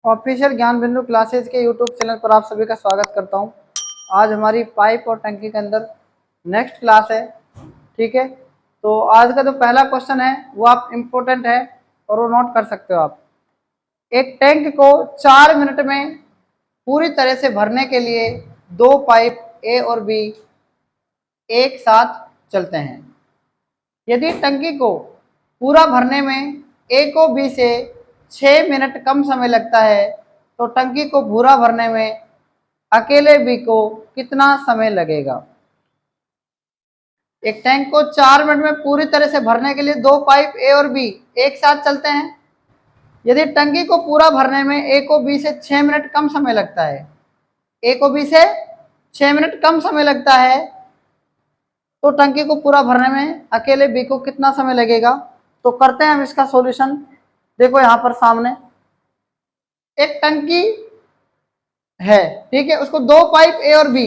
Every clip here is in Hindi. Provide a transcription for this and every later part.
ऑफिशियल ज्ञान बिंदु क्लासेज के यूट्यूब चैनल पर आप सभी का स्वागत करता हूं। आज हमारी पाइप और टंकी के अंदर नेक्स्ट क्लास है। ठीक है, तो आज का जो पहला क्वेश्चन है वो आप इम्पोर्टेंट है और वो नोट कर सकते हो आप। एक टैंक को 4 मिनट में पूरी तरह से भरने के लिए दो पाइप ए और बी एक साथ चलते हैं। यदि टंकी को पूरा भरने में ए को बी से 6 मिनट कम समय लगता है तो टंकी को पूरा भरने में अकेले बी को कितना समय लगेगा। एक टैंक को 4 मिनट में पूरी तरह से भरने के लिए दो पाइप ए और बी एक साथ चलते हैं। यदि टंकी को पूरा भरने में ए को बी से 6 मिनट कम समय लगता है, ए को बी से 6 मिनट कम समय लगता है तो टंकी को पूरा भरने में अकेले बी को कितना समय लगेगा। तो करते हैं हम इसका सॉल्यूशन। देखो यहाँ पर सामने एक टंकी है, ठीक है, उसको दो पाइप ए और बी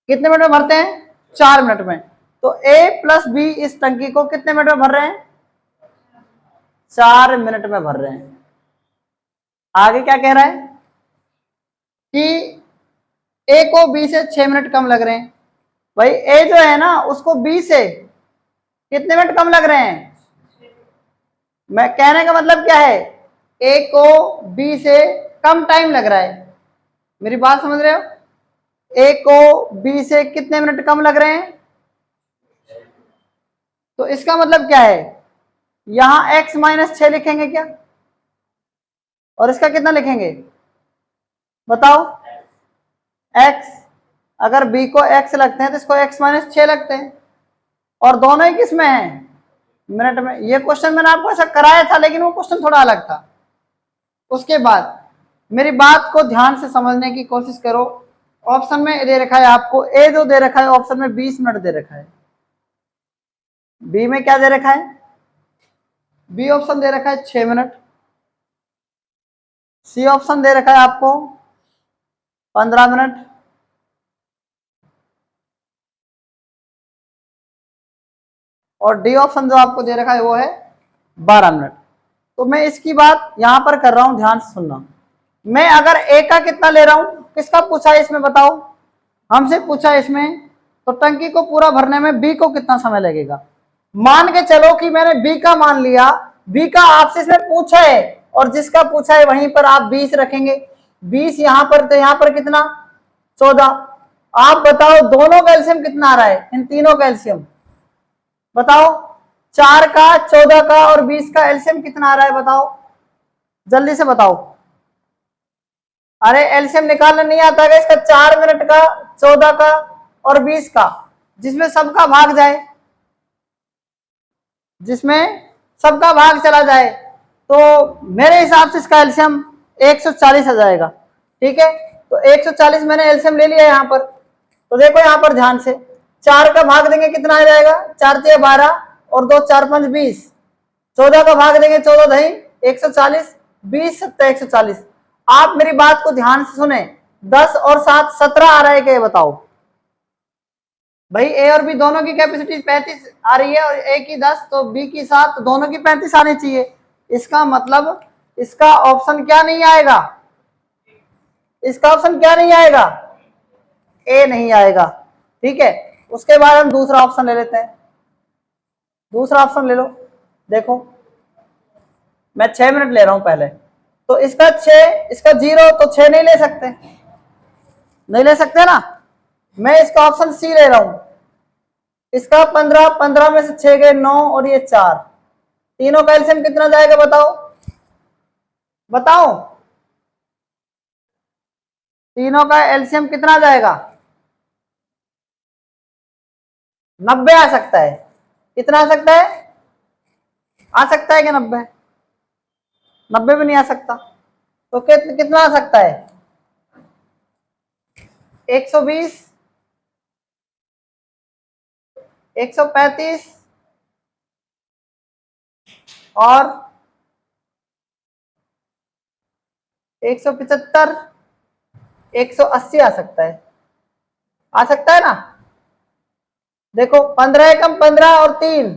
कितने मिनट में भरते हैं, 4 मिनट में। तो ए प्लस बी इस टंकी को कितने मिनट में भर रहे हैं, 4 मिनट में भर रहे हैं। आगे क्या कह रहा है कि ए को बी से 6 मिनट कम लग रहे हैं। भाई ए जो है ना उसको बी से कितने मिनट कम लग रहे हैं। मैं कहने का मतलब क्या है, ए को बी से कम टाइम लग रहा है। मेरी बात समझ रहे हो, ए को बी से कितने मिनट कम लग रहे हैं। तो इसका मतलब क्या है, यहां x माइनस 6 लिखेंगे क्या, और इसका कितना लिखेंगे बताओ। x अगर b को x लगते हैं तो इसको x माइनस 6 लगते हैं, और दोनों ही किस में है, मिनट में। ये क्वेश्चन मैंने आपको ऐसा कराया था लेकिन वो क्वेश्चन थोड़ा अलग था। उसके बाद मेरी बात को ध्यान से समझने की कोशिश करो। ऑप्शन में दे रखा है आपको, ए जो दे रखा है ऑप्शन में 20 मिनट दे रखा है, बी में क्या दे रखा है, बी ऑप्शन दे रखा है 6 मिनट, सी ऑप्शन दे रखा है आपको 15 मिनट, और डी ऑप्शन जो आपको दे रखा है वो है 12 मिनट। तो मैं इसकी बात यहां पर कर रहा हूं, ध्यान से सुनना। मैं अगर ए का कितना ले रहा हूं, किसका पूछा है इसमें बताओ, हमसे पूछा है इसमें, तो टंकी को पूरा भरने में बी को कितना समय लगेगा। मान के चलो कि मैंने बी का मान लिया, बी का आपसे इसमें पूछा है और जिसका पूछा है वहीं पर आप 20 रखेंगे। 20 यहां पर, तो यहां पर कितना 14। आप बताओ दोनों का एलसीएम कितना आ रहा है, इन तीनों का एलसीएम बताओ। 4 का, 14 का और 20 का एलसीएम कितना आ रहा है बताओ, जल्दी से बताओ। अरे एलसीएम निकालना नहीं आता है इसका, 4 मिनट का, 14 का और 20 का, जिसमें सबका भाग जाए, जिसमें सबका भाग चला जाए, तो मेरे हिसाब से इसका एलसीएम 140 आ जाएगा। ठीक है, तो 140 मैंने एलसीएम ले लिया यहाँ पर। तो देखो यहाँ पर ध्यान से, 4 का भाग देंगे कितना आ जाएगा, 4 से 12 और 2 4 5 20। 14 का भाग देंगे 14 दही 140, 20 7 140। आप मेरी बात को ध्यान से सुने, 10 और 7 17 आ रहा है क्या बताओ। भाई ए और बी दोनों की कैपेसिटी 35 आ रही है, और ए की 10 तो बी की 7, तो दोनों की 35 आनी चाहिए। इसका मतलब इसका ऑप्शन क्या नहीं आएगा, इसका ऑप्शन क्या नहीं आएगा, ए नहीं आएगा। ठीक है, उसके बाद हम दूसरा ऑप्शन ले लेते हैं। दूसरा ऑप्शन ले लो, देखो मैं 6 मिनट ले रहा हूं पहले, तो इसका 6, इसका 0, तो 6 नहीं ले सकते, नहीं ले सकते ना। मैं इसका ऑप्शन सी ले रहा हूं, इसका 15, 15 में से 6 गए 9 और ये 4, तीनों का एलसीएम कितना जाएगा बताओ, बताओ तीनों का एलसीएम कितना जाएगा, 90 आ सकता है। कितना आ सकता है, आ सकता है क्या 90, 90 भी नहीं आ सकता। तो कितना आ सकता है, 120, 135 और 175, 180 आ सकता है, आ सकता है ना। देखो 15 एकम 15 और 3,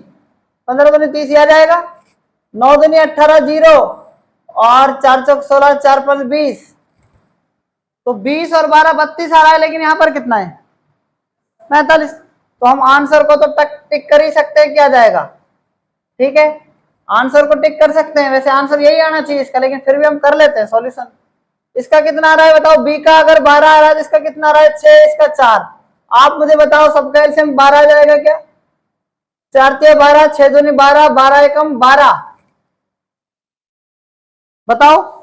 15 दूनी 30 आ जाएगा, 9 दूनी 18 0 और 4 चौक 16, 4 5 20, तो 20 और 12 32 आ रहा है, लेकिन यहाँ पर कितना है 45। तो हम आंसर को तो टिक कर ही सकते हैं, क्या जाएगा, ठीक है, आंसर को टिक कर सकते हैं। वैसे आंसर यही आना चाहिए इसका, लेकिन फिर भी हम कर लेते हैं सॉल्यूशन। इसका कितना आ रहा है बताओ, बी का अगर 12 आ रहा है तो इसका कितना आ रहा है 6, इसका 4। आप मुझे बताओ सबका एलसीएम 12 आ जाएगा क्या, 4 3 12, 6 दूनी 12, 12 एकम 12, बताओ।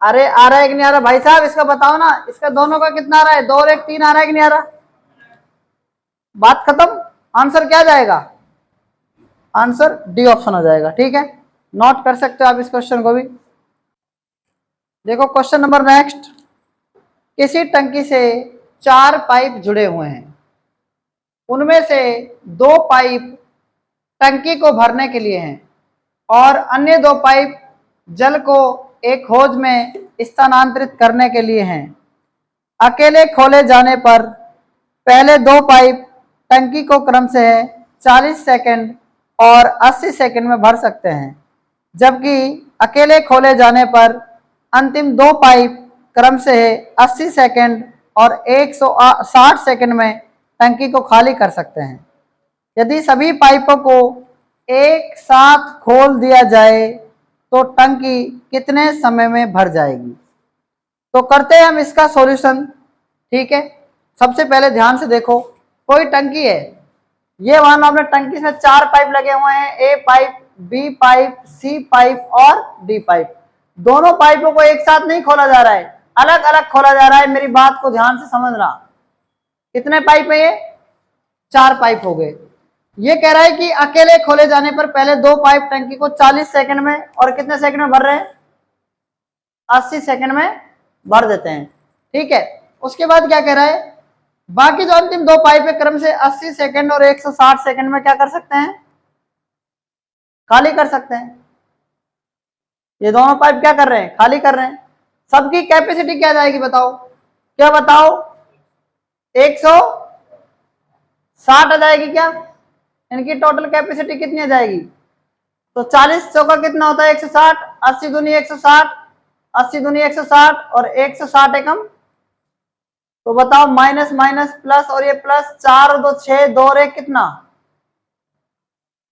अरे आ रहा है कि नहीं आ रहा भाई साहब, इसका बताओ ना, इसका दोनों का कितना आ रहा है, 2 और 1 3 आ रहा है कि नहीं आ रहा, बात खत्म। आंसर क्या जाएगा, आंसर डी ऑप्शन हो जाएगा, ठीक है, नोट कर सकते हो आप इस क्वेश्चन को भी। देखो क्वेश्चन नंबर नेक्स्ट, किसी टंकी से 4 पाइप जुड़े हुए हैं, उनमें से 2 पाइप टंकी को भरने के लिए हैं और अन्य 2 पाइप जल को एक होज में स्थानांतरित करने के लिए हैं। अकेले खोले जाने पर पहले 2 पाइप टंकी को क्रम से 40 सेकंड और 80 सेकंड में भर सकते हैं, जबकि अकेले खोले जाने पर अंतिम 2 पाइप क्रम से 80 सेकंड और 160 सेकंड में टंकी को खाली कर सकते हैं। यदि सभी पाइपों को एक साथ खोल दिया जाए तो टंकी कितने समय में भर जाएगी। तो करते हैं हम इसका सॉल्यूशन, ठीक है। सबसे पहले ध्यान से देखो, कोई टंकी है, ये मान लो आपने टंकी में 4 पाइप लगे हुए हैं, ए पाइप, बी पाइप, सी पाइप और डी पाइप। दोनों पाइपों को एक साथ नहीं खोला जा रहा है, अलग अलग खोला जा रहा है। मेरी बात को ध्यान से समझना, कितने पाइप है ये, 4 पाइप हो गए। ये कह रहा है कि अकेले खोले जाने पर पहले 2 पाइप टंकी को 40 सेकंड में और कितने सेकंड में भर रहे हैं, 80 सेकंड में भर देते हैं, ठीक है। उसके बाद क्या कह रहा है, बाकी जो अंतिम 2 पाइप है क्रम से 80 सेकंड और 160 सेकंड में क्या कर सकते हैं, खाली कर सकते हैं। ये दोनों पाइप क्या कर रहे हैं, खाली कर रहे हैं। सबकी कैपेसिटी क्या जाएगी बताओ, क्या बताओ, 160 आ जाएगी क्या, इनकी टोटल कैपेसिटी कितनी आ जाएगी। तो 40 चौका कितना होता है 160, 80 दूनी 160, 80 दूनी 160 और 160 एकम, तो बताओ माइनस माइनस प्लस और ये प्लस, 4 और 2 6, 2 और 1 कितना,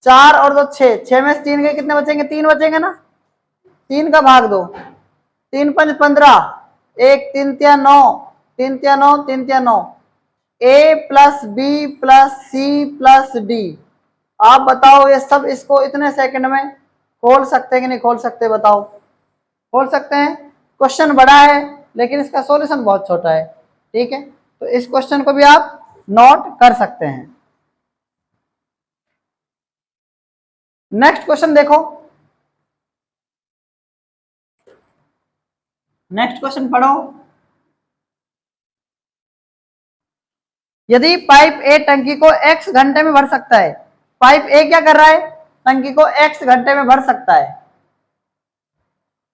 4 और 2 6, 6 में से 3 गए, कितने बचेंगे, 3 बचेंगे ना, 3 का भाग दो, 3 5 15, 1 3 3 9, 3 3 9, 3 3 9, A plus B plus C plus D. आप बताओ ये सब इसको इतने सेकंड में खोल सकते हैं कि नहीं खोल सकते, बताओ, खोल सकते हैं। क्वेश्चन बड़ा है लेकिन इसका सॉल्यूशन बहुत छोटा है, ठीक है। तो इस क्वेश्चन को भी आप नोट कर सकते हैं। नेक्स्ट क्वेश्चन देखो, नेक्स्ट क्वेश्चन पढ़ो। यदि पाइप ए टंकी को x घंटे में भर सकता है, पाइप ए क्या कर रहा है, टंकी को x घंटे में भर सकता है,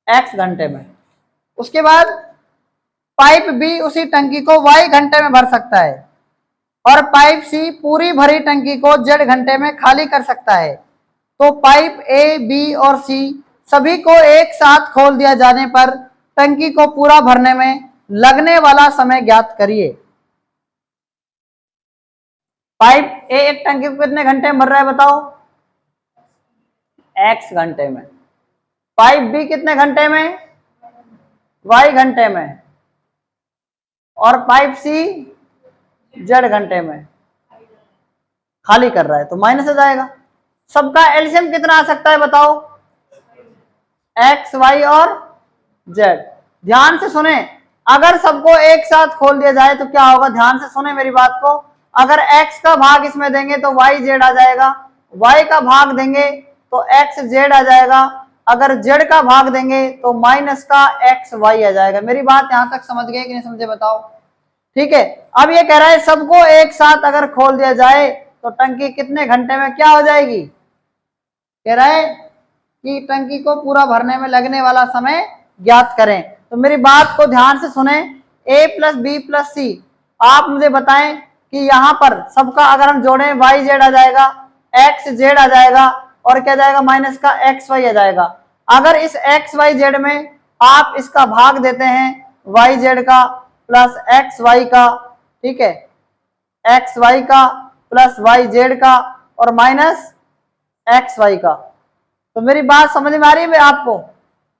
x घंटे में। उसके बाद पाइप बी उसी टंकी को y घंटे में भर सकता है और पाइप सी पूरी भरी टंकी को z घंटे में खाली कर सकता है। तो पाइप ए बी और सी सभी को एक साथ खोल दिया जाने पर टंकी को पूरा भरने में लगने वाला समय ज्ञात करिए। पाइप ए एक टंकी को कितने घंटे में भर रहा है बताओ, x घंटे में। पाइप बी कितने घंटे में, y घंटे में। और पाइप सी z घंटे में खाली कर रहा है, तो माइनस हो जाएगा। सबका एलसीएम कितना आ सकता है बताओ, x y और z। ध्यान से सुने, अगर सबको एक साथ खोल दिया जाए तो क्या होगा, ध्यान से सुने मेरी बात को। अगर x का भाग इसमें देंगे तो y z आ जाएगा, y का भाग देंगे तो x z आ जाएगा, अगर z का भाग देंगे तो माइनस का x y आ जाएगा। मेरी बात यहां तक समझ गए कि नहीं समझे बताओ, ठीक है। अब ये कह रहा है सबको एक साथ अगर खोल दिया जाए तो टंकी कितने घंटे में क्या हो जाएगी, कह रहा है कि टंकी को पूरा भरने में लगने वाला समय ज्ञात करें। तो मेरी बात को ध्यान से सुने, a प्लस बी प्लस सी, आप मुझे बताएं कि यहाँ पर सबका अगर हम जोड़ें y z आ जाएगा, x z आ जाएगा और क्या जाएगा माइनस का x y आ जाएगा। अगर इस एक्स वाई जेड में आप इसका भाग देते हैं वाई जेड का प्लस एक्स वाई का, ठीक है, एक्स वाई का प्लस वाई जेड का और माइनस एक्स वाई का, तो मेरी बात समझ में आ रही है आपको?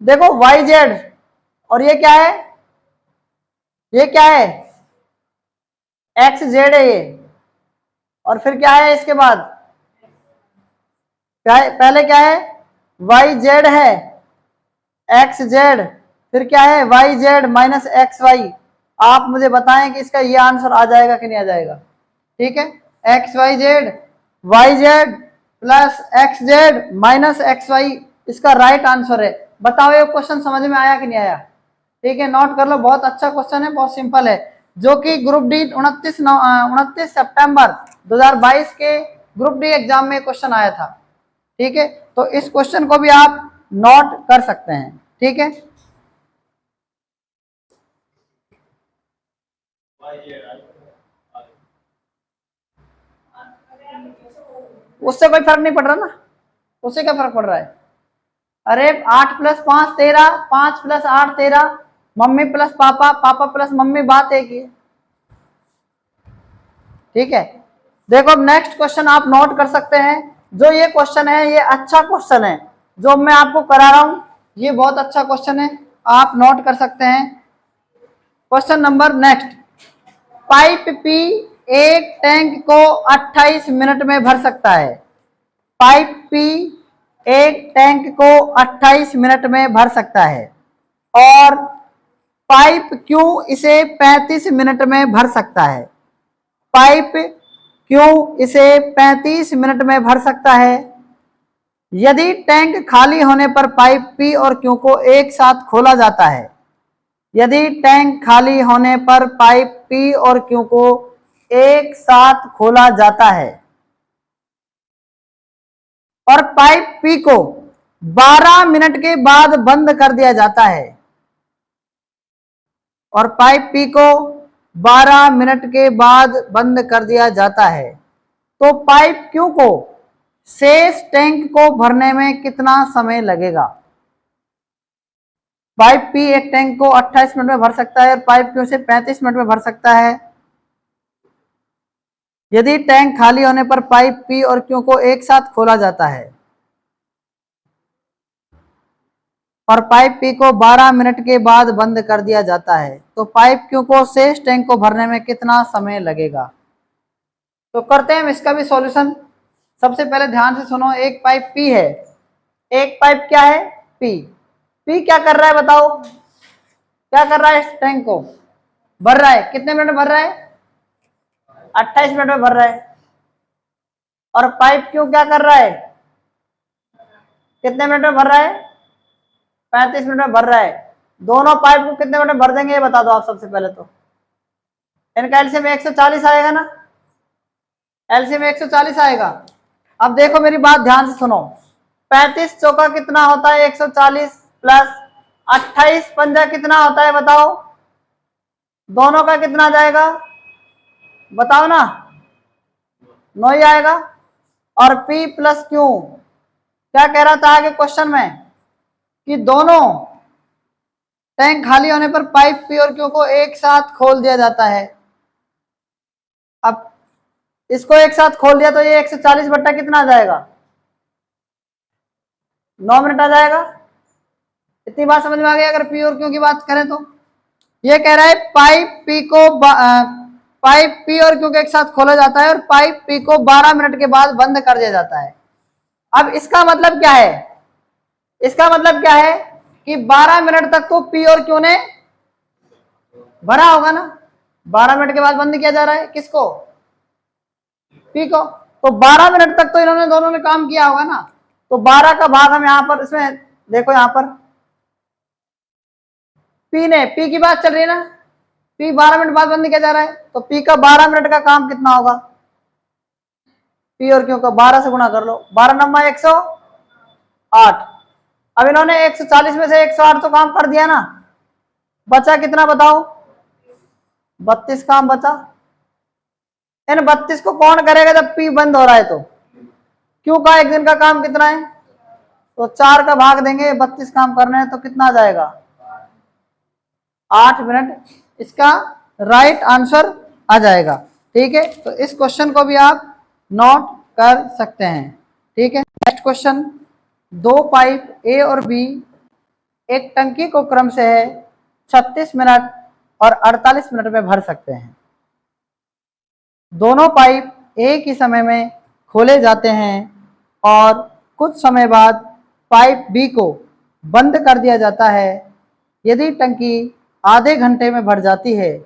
देखो वाई जेड और ये क्या है, ये क्या है, एक्स जेड है ये, और फिर क्या है इसके बाद, क्या है, पहले क्या है, वाई जेड है, एक्स जेड, फिर क्या है, y z minus x y. आप मुझे बताएं कि इसका ये आंसर आ जाएगा कि नहीं आ जाएगा? ठीक है, x y z plus x z minus x y इसका राइट आंसर है। बताओ ये क्वेश्चन समझ में आया कि नहीं आया? ठीक है, नोट कर लो, बहुत अच्छा क्वेश्चन है, बहुत सिंपल है, जो कि ग्रुप डी 29 सितंबर 2022 के ग्रुप डी एग्जाम में क्वेश्चन आया था। ठीक है, तो इस क्वेश्चन को भी आप नोट कर सकते हैं। ठीक है, उससे कोई फर्क नहीं पड़ रहा ना, उससे क्या फर्क पड़ रहा है? अरे 8 प्लस 5 13, 5 प्लस 8 13, मम्मी प्लस पापा, पापा प्लस मम्मी, बात एक ही है। ठीक है, देखो अब नेक्स्ट क्वेश्चन आप नोट कर सकते हैं। जो ये क्वेश्चन है ये अच्छा क्वेश्चन है, जो मैं आपको करा रहा हूं ये बहुत अच्छा क्वेश्चन है, आप नोट कर सकते हैं। Question number next, pipe P एक टैंक को 28 मिनट में भर सकता है। पाइप पी एक टैंक को 28 मिनट में भर सकता है और पाइप क्यू इसे 35 मिनट में भर सकता है। पाइप क्यू इसे 35 मिनट में भर सकता है। यदि टैंक खाली होने पर पाइप पी और क्यू को एक साथ खोला जाता है। यदि टैंक खाली होने पर पाइप पी और क्यू को एक साथ खोला जाता है और पाइप पी को 12 मिनट के बाद बंद कर दिया जाता है, और पाइप पी को 12 मिनट के बाद बंद कर दिया जाता है, तो पाइप क्यू को शेष टैंक को भरने में कितना समय लगेगा? पाइप पी एक टैंक को 28 मिनट में भर सकता है और पाइप क्यू से 35 मिनट में भर सकता है। यदि टैंक खाली होने पर पाइप पी और क्यू को एक साथ खोला जाता है और पाइप पी को 12 मिनट के बाद बंद कर दिया जाता है, तो पाइप क्यू को शेष टैंक को भरने में कितना समय लगेगा? तो करते हैं हम इसका भी सॉल्यूशन। सबसे पहले ध्यान से सुनो, एक पाइप पी है, एक पाइप क्या है, पी। पी क्या कर रहा है बताओ, क्या कर रहा है, इस टैंक को भर रहा है, कितने मिनट में भर रहा है, 28 मिनट में भर रहा है। और पाइप क्यू क्या कर रहा है, कितने मिनट में भर रहा है, 35 मिनट में भर रहा है। दोनों पाइप को कितने मिनट में भर देंगे ये बता दो आप सबसे पहले। तो इनका एलसीएम 140 आएगा ना, एलसीएम 140 आएगा। अब देखो मेरी बात ध्यान से सुनो, 35 चौका कितना होता है 140 प्लस 28 पंजा कितना होता है बताओ, दोनों का कितना जाएगा बताओ ना, 9 ही आएगा। और P प्लस क्यू क्या कह रहा था आगे क्वेश्चन में कि दोनों टैंक खाली होने पर पाइप P और Q को एक साथ खोल दिया जाता है। अब इसको एक साथ खोल दिया तो ये 140 बट्टा कितना आ जाएगा, 9 मिनट आ जाएगा। इतनी बात समझ में आ गई? अगर P और Q की बात करें तो ये कह रहा है पाइप P और Q को एक साथ खोला जाता है और पाइप P को 12 मिनट के बाद बंद कर दिया जाता है। अब इसका मतलब क्या है, इसका मतलब क्या है कि 12 मिनट तक तो P और Q ने भरा होगा ना, 12 मिनट के बाद बंद किया जा रहा है किसको, P को। तो 12 मिनट तक तो इन्होंने दोनों ने काम किया होगा ना। तो 12 का भाग हम यहां पर इसमें देखो, यहां पर P की बात चल रही है ना, P 12 मिनट बाद बंद किया जा रहा है, तो P का 12 मिनट का काम कितना होगा, P और Q का 12 से गुणा कर लो, 12 नंबर 108। अब इन्होंने 140 में से 108 तो काम कर दिया ना, बचा कितना बताओ, 32 काम बचा। इन 32 को कौन करेगा जब P बंद हो रहा है? तो Q का एक दिन का काम कितना है, तो 4 का भाग देंगे, 32 काम करने हैं तो कितना आ जाएगा 8 मिनट, इसका राइट आंसर आ जाएगा। ठीक है, तो इस क्वेश्चन को भी आप नोट कर सकते हैं। ठीक है, नेक्स्ट क्वेश्चन, 2 पाइप ए और बी एक टंकी को क्रम से 36 मिनट और 48 मिनट में भर सकते हैं। दोनों पाइप एक ही समय में खोले जाते हैं और कुछ समय बाद पाइप बी को बंद कर दिया जाता है। यदि टंकी आधे घंटे में भर जाती है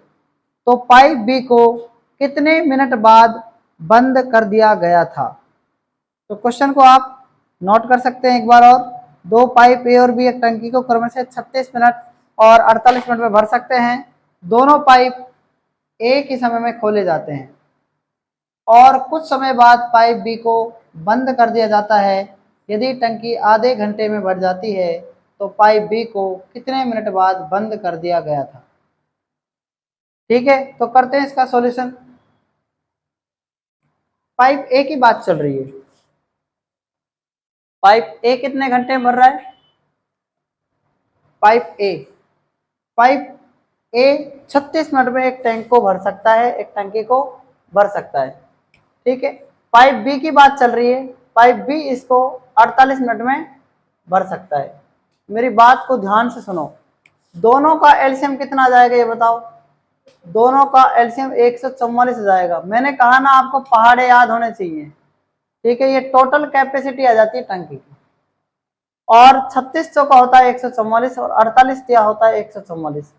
तो पाइप बी को कितने मिनट बाद बंद कर दिया गया था। तो क्वेश्चन को आप नोट कर सकते हैं एक बार और। 2 पाइप ए और बी एक टंकी को क्रम से 36 मिनट और 48 मिनट में भर सकते हैं। दोनों पाइप एक ही समय में खोले जाते हैं और कुछ समय बाद पाइप बी को बंद कर दिया जाता है। यदि टंकी आधे घंटे में भर जाती है तो पाइप बी को कितने मिनट बाद बंद कर दिया गया था। ठीक है, तो करते हैं इसका सॉल्यूशन। पाइप ए की बात चल रही है। पाइप ए कितने घंटे में भर रहा है, पाइप ए 36 मिनट में एक टैंक को भर सकता है, एक टंकी को भर सकता है। ठीक है, पाइप बी की बात चल रही है, पाइप बी इसको 48 मिनट में भर सकता है। मेरी बात को ध्यान से सुनो, दोनों का एलसीएम कितना आ जाएगा ये बताओ। दोनों का एलसीएम 144 आ जाएगा। मैंने कहा ना आपको पहाड़े याद होने चाहिए। ठीक है, ये टोटल कैपेसिटी आ जाती है टंकी की, और 36 का होता है 144 और 48 दिया होता है 144।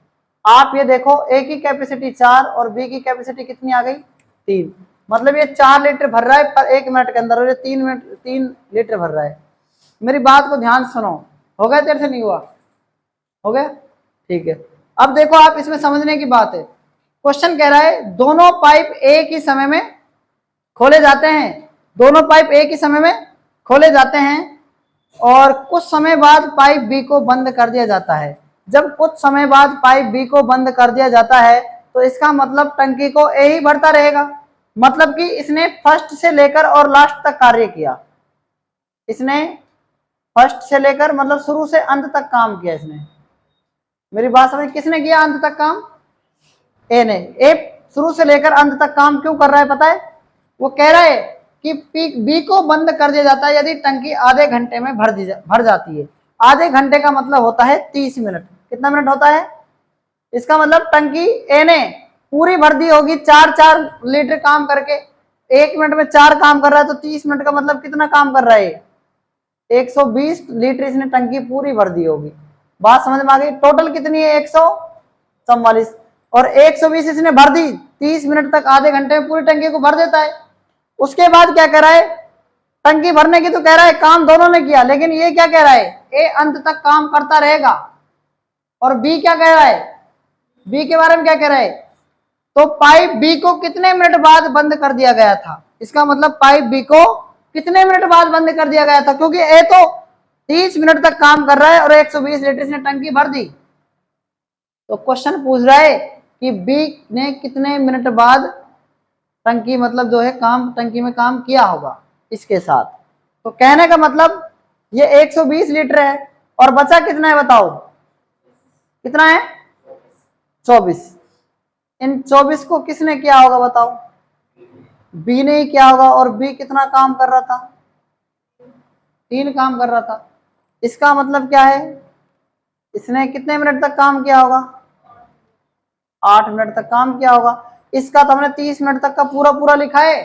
आप ये देखो, ए की कैपेसिटी 4 और बी की कैपेसिटी कितनी आ गई 3, मतलब ये 4 लीटर भर रहा है पर 1 मिनट के अंदर, और ये 3 लीटर भर रहा है। मेरी बात को ध्यान सुनो, हो गया तेरे से नहीं हुआ, हो गया। ठीक है, अब देखो आप इसमें समझने की बात है। क्वेश्चन कह रहा है दोनों पाइप एक ही समय में खोले जाते हैं, दोनों पाइप एक ही समय में खोले जाते हैं और कुछ समय बाद पाइप बी को बंद कर दिया जाता है। जब कुछ समय बाद पाइप बी को बंद कर दिया जाता है तो इसका मतलब टंकी को ए ही भरता रहेगा, मतलब कि इसने फर्स्ट से लेकर और लास्ट तक कार्य किया। इसने फर्स्ट से लेकर मतलब शुरू से अंत तक काम किया इसने। मेरी बात समझ, किसने किया अंत तक काम, ए ने। ए शुरू से लेकर अंत तक काम क्यों कर रहा है पता है, वो कह रहा है कि बी को बंद कर दिया जाता है यदि टंकी आधे घंटे में भर जाती है। आधे घंटे का मतलब होता है 30 मिनट। कितना मिनट होता है, इसका मतलब टंकी ए ने पूरी भर दी होगी 4 लीटर काम करके। 1 मिनट में 4 काम कर रहा है तो 30 मिनट का मतलब कितना काम कर रहा है, 120 लीटर इसने टंकी पूरी भर दी होगी। बात समझ में आ गई। टोटल कितनी है 144 और 120 इसने भर दी। 30 मिनट तक आधे घंटे में पूरी टंकी को भर देता है। उसके बाद क्या कह रहा है, टंकी भरने की तो कह रहा है काम दोनों ने किया, लेकिन ये क्या कह रहा है, ए अंत तक काम करता रहेगा। और बी क्या कह रहा है, बी के बारे में क्या कह रहा है, तो पाइप बी को कितने मिनट बाद बंद कर दिया गया था। इसका मतलब पाइप बी को कितने मिनट बाद बंद कर दिया गया था, क्योंकि ए तो 30 मिनट तक काम कर रहा है और 120 लीटर से टंकी भर दी। तो क्वेश्चन पूछ रहा है कि बी ने कितने मिनट बाद टंकी मतलब जो है काम, टंकी में काम किया होगा इसके साथ। तो कहने का मतलब ये 120 लीटर है और बचा कितना है बताओ, कितना है 24। इन 24 को किसने किया होगा बताओ, बी ने ही किया होगा। और बी कितना काम कर रहा था, 3 काम कर रहा था। इसका मतलब क्या है, इसने कितने मिनट तक काम किया होगा, 8 मिनट तक काम किया होगा। इसका तो हमने 30 मिनट तक का पूरा लिखा है,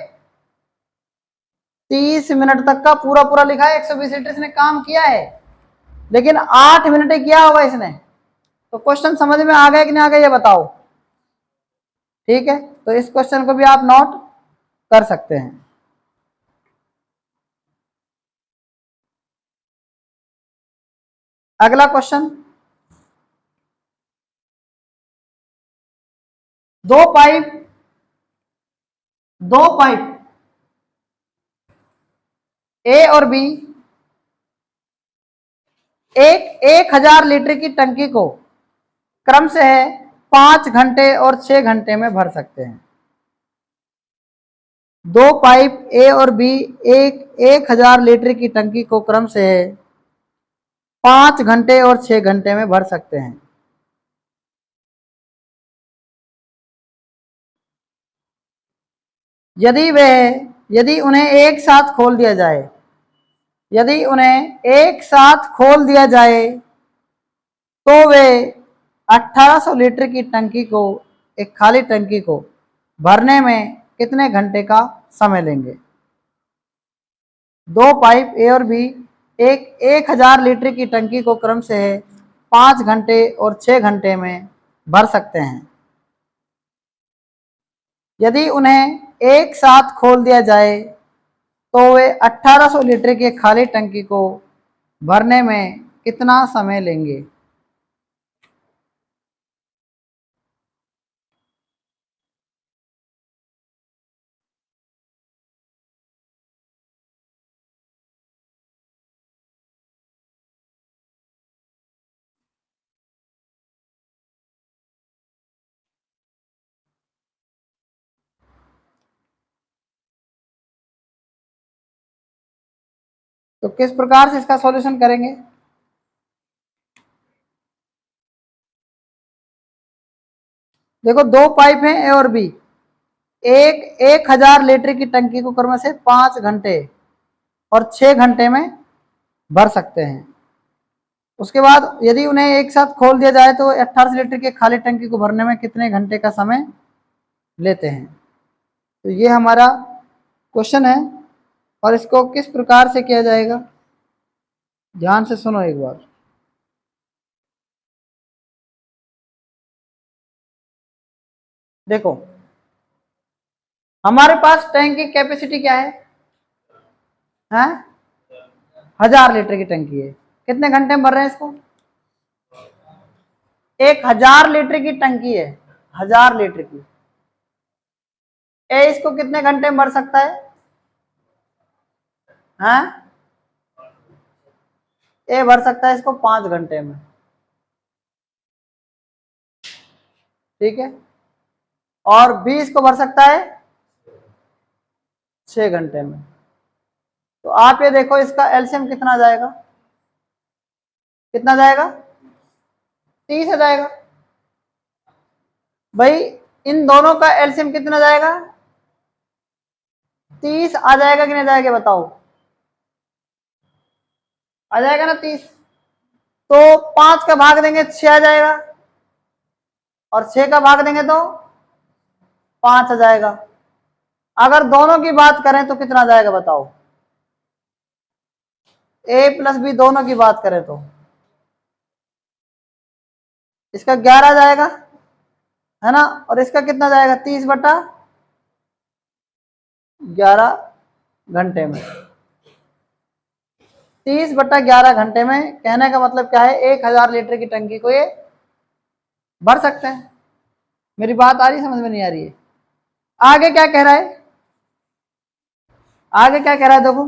30 मिनट तक का पूरा लिखा है। 120 लीटर इसने काम किया है, लेकिन 8 मिनट ही किया होगा इसने। तो क्वेश्चन समझ में आ गया कि नहीं आ गया ये बताओ। ठीक है, तो इस क्वेश्चन को भी आप नोट कर सकते हैं। अगला क्वेश्चन, 2 पाइप ए और बी एक 1000 लीटर की टंकी को क्रम से 5 घंटे और 6 घंटे में भर सकते हैं। 2 पाइप ए और बी एक 1000 लीटर की टंकी को क्रम से 5 घंटे और 6 घंटे में भर सकते हैं। यदि उन्हें एक साथ खोल दिया जाए, यदि उन्हें एक साथ खोल दिया जाए तो वे 1800 लीटर की टंकी को, एक खाली टंकी को भरने में कितने घंटे का समय लेंगे? दो पाइप ए और बी एक 1000 लीटर की टंकी को क्रम से 5 घंटे और 6 घंटे में भर सकते हैं। यदि उन्हें एक साथ खोल दिया जाए तो वे 1800 लीटर की खाली टंकी को भरने में कितना समय लेंगे? तो किस प्रकार से इसका सॉल्यूशन करेंगे? देखो, दो पाइप हैं ए और बी, एक 1000 लीटर की टंकी को क्रम से 5 घंटे और 6 घंटे में भर सकते हैं। उसके बाद यदि उन्हें एक साथ खोल दिया जाए तो 1800 लीटर की खाली टंकी को भरने में कितने घंटे का समय लेते हैं? तो ये हमारा क्वेश्चन है और इसको किस प्रकार से किया जाएगा, ध्यान से सुनो एक बार। देखो, हमारे पास टैंक की कैपेसिटी क्या है? 1000 लीटर की टंकी है। कितने घंटे में भर रहे हैं इसको? 1000 लीटर की टंकी है, 1000 लीटर की। ए इसको कितने घंटे में भर सकता है? ए भर सकता है इसको 5 घंटे में, ठीक है। और बी इसको भर सकता है 6 घंटे में। तो आप ये देखो, इसका एलसीएम कितना जाएगा? कितना जाएगा? 30 आ जाएगा। भाई, इन दोनों का एलसीएम कितना जाएगा? 30 आ जाएगा कि नहीं जाएगा, बताओ? आ जाएगा ना 30। तो 5 का भाग देंगे 6 आ जाएगा, और 6 का भाग देंगे तो 5 आ जाएगा। अगर दोनों की बात करें तो कितना जाएगा, बताओ? ए प्लस बी दोनों की बात करें तो इसका 11 जाएगा, है ना। और इसका कितना जाएगा? 30/11 घंटे में। 30/11 घंटे में, कहने का मतलब क्या है, 1000 लीटर की टंकी को ये भर सकते हैं। मेरी बात आ रही, समझ में नहीं आ रही है? आगे क्या कह रहा है? आगे क्या कह रहा है, देखो।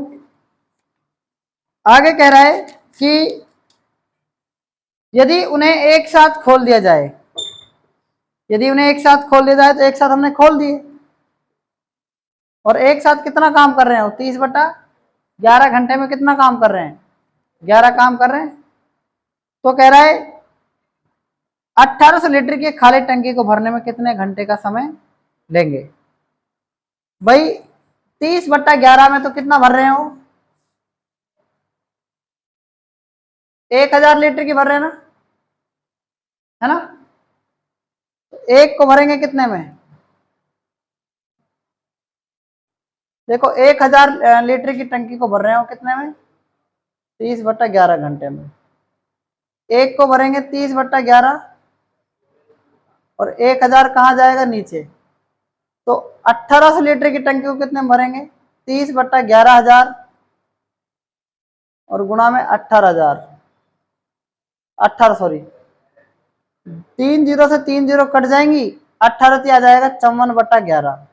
आगे कह रहा है कि यदि उन्हें एक साथ खोल दिया जाए, यदि उन्हें एक साथ खोल दिया जाए, तो एक साथ हमने खोल दिए, और एक साथ कितना काम कर रहे हो? 30/11 घंटे में कितना काम कर रहे हैं? 11 काम कर रहे हैं। तो कह रहा है 1800 लीटर की खाली टंकी को भरने में कितने घंटे का समय लेंगे? भाई, 30/11 में तो कितना भर रहे हो? 1000 लीटर की भर रहे हैं ना, है ना। तो एक को भरेंगे कितने में? देखो, 1000 लीटर की टंकी को भर रहे हो कितने में? 30/11 घंटे में। एक को भरेंगे 30/11, और 1000 कहाँ जाएगा? नीचे। तो 1800 लीटर की टंकी को कितने में भरेंगे? 30/11,000 और गुणा में 18,000, 18 सॉरी, 3 जीरो से 3 जीरो कट जाएंगी, 18 आ जाएगा 54/11।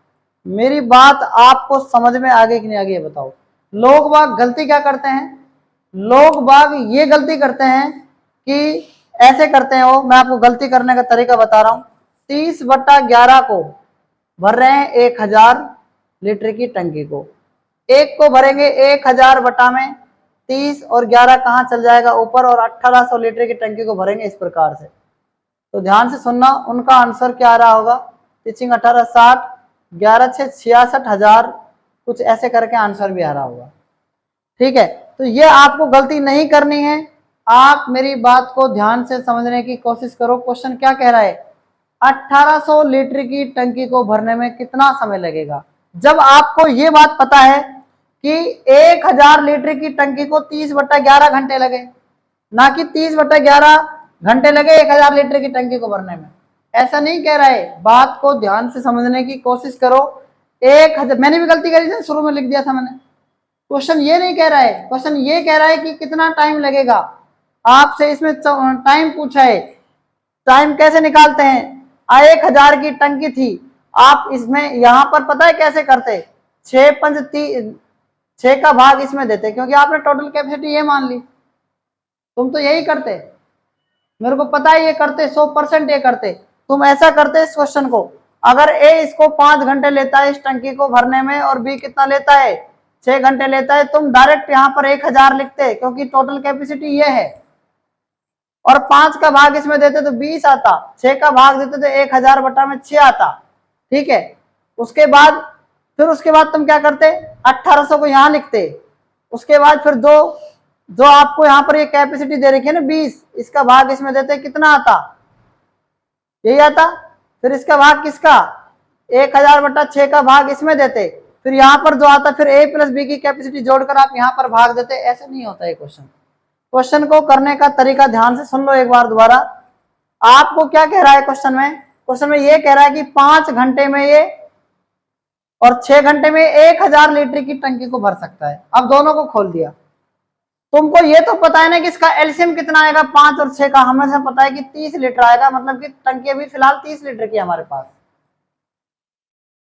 मेरी बात आपको समझ में आ गई कि नहीं आ गई, बताओ? लोग बाग गलती क्या करते हैं? लोग बाग ये गलती करते हैं कि ऐसे करते हो, मैं आपको गलती करने का तरीका बता रहा हूं। 30/11 को भर रहे हैं 1000 लीटर की टंकी को, एक को भरेंगे 1000 बटा में 30 और 11 कहाँ चल जाएगा ऊपर, और 1800 लीटर की टंकी को भरेंगे इस प्रकार से। तो ध्यान से सुनना, उनका आंसर क्या आ रहा होगा, टीचिंग 1860, 11 6 66,000 कुछ ऐसे करके आंसर भी आ रहा होगा। ठीक है, तो ये आपको गलती नहीं करनी है, आप मेरी बात को ध्यान से समझने की कोशिश करो। क्वेश्चन क्या कह रहा है, 1800 लीटर की टंकी को भरने में कितना समय लगेगा। जब आपको ये बात पता है कि 1000 लीटर की टंकी को 30/11 घंटे लगे, ना कि 30/11 घंटे लगे 1000 लीटर की टंकी को भरने में, ऐसा नहीं कह रहा है। बात को ध्यान से समझने की कोशिश करो। 1000, मैंने भी गलती करी थी, शुरू में लिख दिया था मैंने। क्वेश्चन ये नहीं कह रहा है, क्वेश्चन ये कह रहा है कि कितना टाइम लगेगा। आपसे इसमें टाइम पूछा है, टाइम कैसे निकालते हैं। 1000 की टंकी थी, आप इसमें यहां पर पता है कैसे करते, 6 का भाग इसमें देते, क्योंकि आपने टोटल कैपेसिटी ये मान ली। तुम तो यही करते, मेरे को पता है ये करते, 100% ये करते। तुम ऐसा करते इस क्वेश्चन को, अगर ए इसको 5 घंटे लेता है इस टंकी को भरने में, और बी कितना लेता है 6 घंटे लेता है, तुम डायरेक्ट यहाँ पर 1000 लिखते, क्योंकि टोटल कैपेसिटी ये है, और 5 का भाग इसमें देते तो 20 आता, 6 का भाग देते तो 1000/6 आता। ठीक है, उसके बाद तुम क्या करते, 1800 को यहाँ लिखते, उसके बाद फिर जो आपको यहाँ पर ये कैपेसिटी दे रखी है ना 20, इसका भाग इसमें देते कितना आता, यही आता। फिर इसका भाग किसका, 1000/6 का भाग इसमें देते, फिर यहाँ पर जो आता फिर a + b की कैपेसिटी जोड़कर आप यहाँ पर भाग देते। ऐसे नहीं होता है क्वेश्चन को करने का तरीका ध्यान से सुन लो एक बार दोबारा। आपको क्या कह रहा है क्वेश्चन में ये कह रहा है कि 5 घंटे में ये और 6 घंटे में 1000 लीटर की टंकी को भर सकता है। अब दोनों को खोल दिया, तुमको ये तो पता है ना कि इसका एलसीएम कितना आएगा, 5 और 6 का हमेशा पता है कि 30 लीटर आएगा, मतलब कि टंकी अभी फिलहाल 30 लीटर की हमारे पास।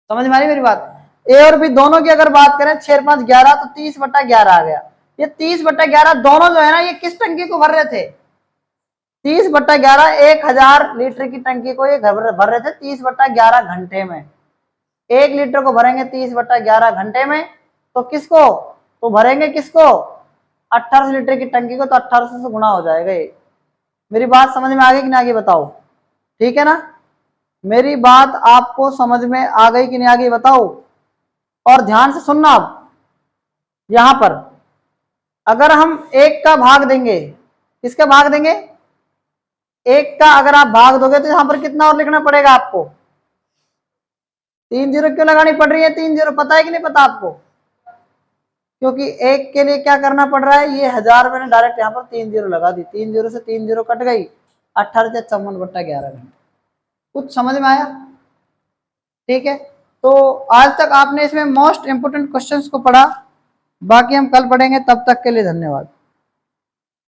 समझ में आ रही मेरी बात। ए और बी दोनों की अगर बात करें 6 5 11 तो 30/11 आ गया। ये 30/11 दोनों जो है ना, ये किस टंकी को भर रहे थे, 30/11 1000 लीटर की टंकी को ये भर रहे थे 30/11 घंटे में। 1 लीटर को भरेंगे 30/11 घंटे में, तो किसको, तो भरेंगे किसको, 1800 लीटर की टंकी को, तो 1800 से गुणा हो जाएगा ये। मेरी बात समझ में आ गई कि नहीं आ गई बताओ, ठीक है ना। मेरी बात आपको समझ में आ गई कि नहीं आ गई बताओ। और ध्यान से सुनना, अब यहां पर अगर हम 1 का भाग देंगे, किसका भाग देंगे, 1 का अगर आप भाग दोगे तो यहां पर कितना और लिखना पड़ेगा आपको, 3 0 क्यों लगानी पड़ रही है, 3 0 पता है कि नहीं पता आपको, क्योंकि 1 के लिए क्या करना पड़ रहा है, ये 1000 मैंने डायरेक्ट यहाँ पर 3 0 लगा दी, 3 0 से 3 0 कट गई, 18/54 घंटे। कुछ समझ में आया, ठीक है। तो आज तक आपने इसमें मोस्ट इंपोर्टेंट क्वेश्चंस को पढ़ा, बाकी हम कल पढ़ेंगे, तब तक के लिए धन्यवाद।